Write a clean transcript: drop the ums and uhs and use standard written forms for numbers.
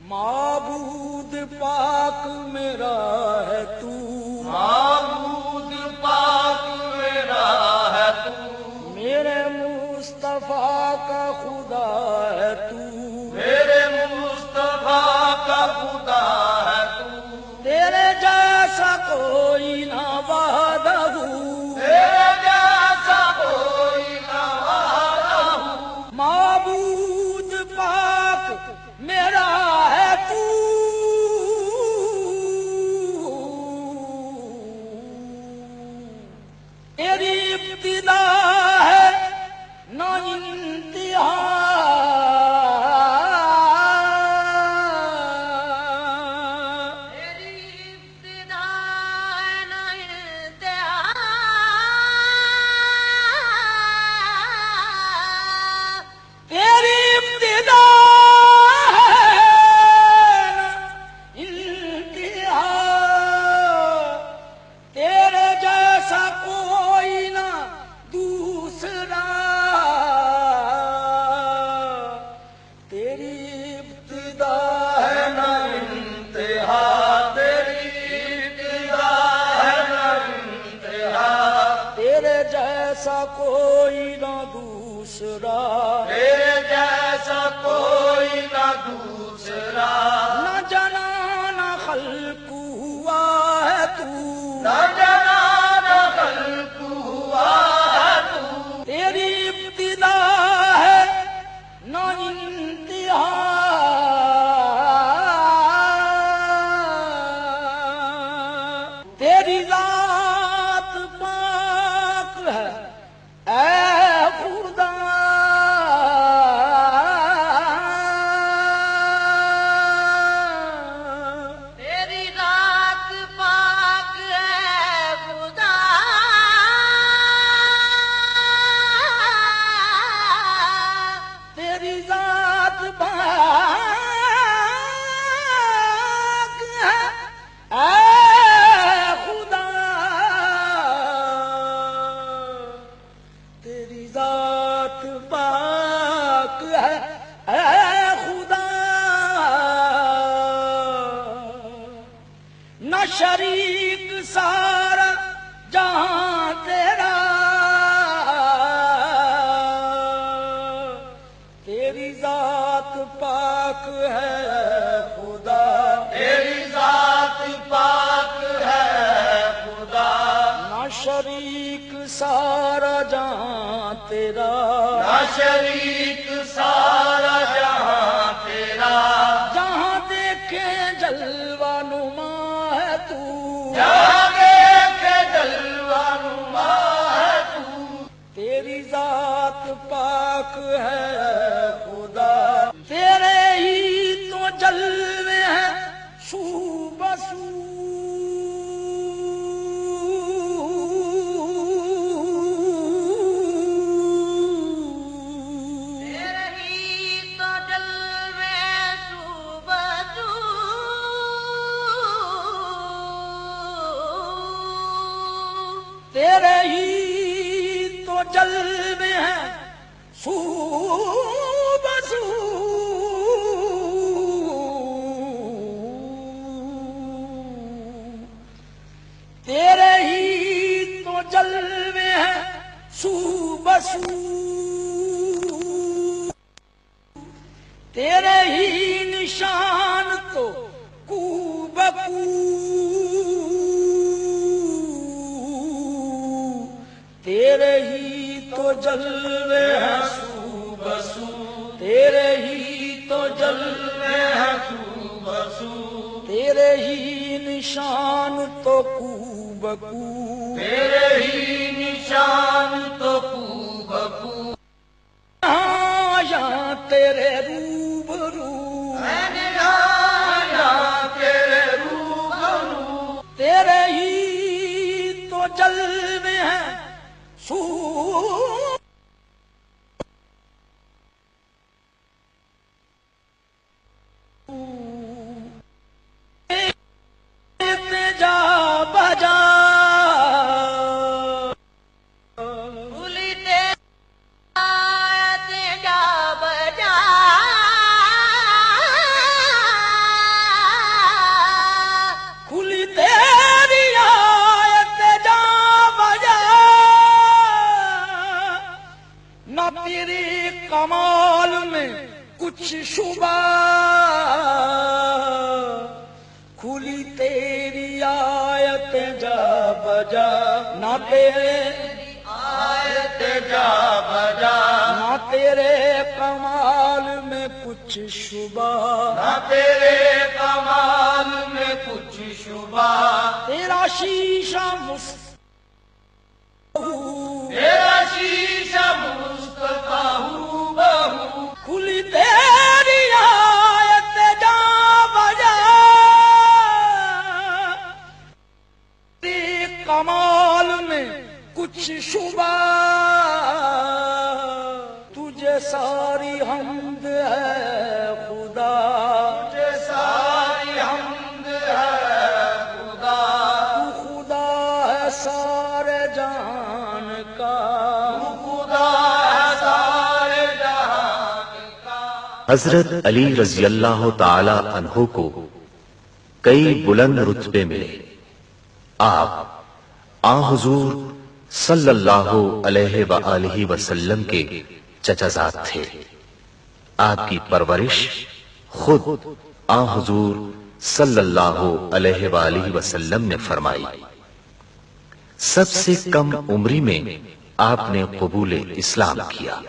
معبود پاک میرا ہے تو، معبود پاک میرا ہے تو، میرے مصطفیٰ کا خدا ہے تو، میرے مصطفیٰ کا خدا ہے تو، تیرے جیسا کوئی نہ وحدہ، تیرے جیسا کوئی نہ وحدہ، معبود پاک میرا ہے تو، تیری ابتدا ہے نہ انتہا، جیسا کوئی نہ دوسرا، تیرے جیسا کوئی نہ دوسرا، نہ جنا نہ خلق ہوا ہے تو، نہ جنا نہ خلق ہوا ہے تو، تیری ابتدا ہے نہ انتہا، تیری ذات پاک ہے اے خدا، تیری ذات پاک ہے خدا، تیری ذات پاک ہے اے خدا، تیری ذات پاک ہے اے خدا، نہ شریک سارا جہاں تیرا، تیری ذات پاک ہے خدا، تیری ذات پاک ہے خدا، نہ شریک سارا جہاں تیرا، نہ شریک سارا جہاں تیرا، جہاں دیکھے جلوہ نما ہے تو، جہاں دیکھے جلوہ نما ہے تو، تیری ذات پاک ہے خدا، تیرے ہی تو جلوے ہیں سو بسو، تیرے ہی تو جلوے صبح تو، تیرے ہی تو جلوے ہیں صبح سو، تیرے ہی تو جلوے ہیں صبح سو، تیرے ہی نشان تو کو بکو، تیرے ہی تو جلوے ہیں سو بسو، تیرے ہی تو جلوے جلوے ہیں سو بسو، تیرے ہی نشان تو کو بکو، تیرے ہی نشان تو کو بکو، یہاں تیرے روبرو، میں نے آیا تیرے روبرو، تیرے ہی تو جلوے ہیں سو جا بجا، بھولی تے آیت جا بجا، کھلی تیری آیت جا بجا نہ تیرے آیت جا بجا نہ تیرے کمال میں کچھ شبہ نہ تیرے کمال میں کچھ شبہ تیرا شیشہ تیرا شیشہ مصطفیٰ ہو بہو کھلی تیری آیت جا بجا تیرے کمال میں کچھ شبہ تجھے ساری حمد ہے خدا تجھے ساری حمد ہے خدا تو خدا ہے سارے جہان کا خدا ہے سارے جہان کا۔ حضرت علی رضی اللہ تعالی عنہ کو کئی بلند رتبے ملے۔ آپ حضور صلی اللہ علیہ وآلہ وسلم کے چچا زاد تھے۔ آپ کی پرورش خود حضور صلی اللہ علیہ وآلہ وسلم نے فرمائی۔ سب سے کم عمری میں آپ نے قبول اسلام کیا۔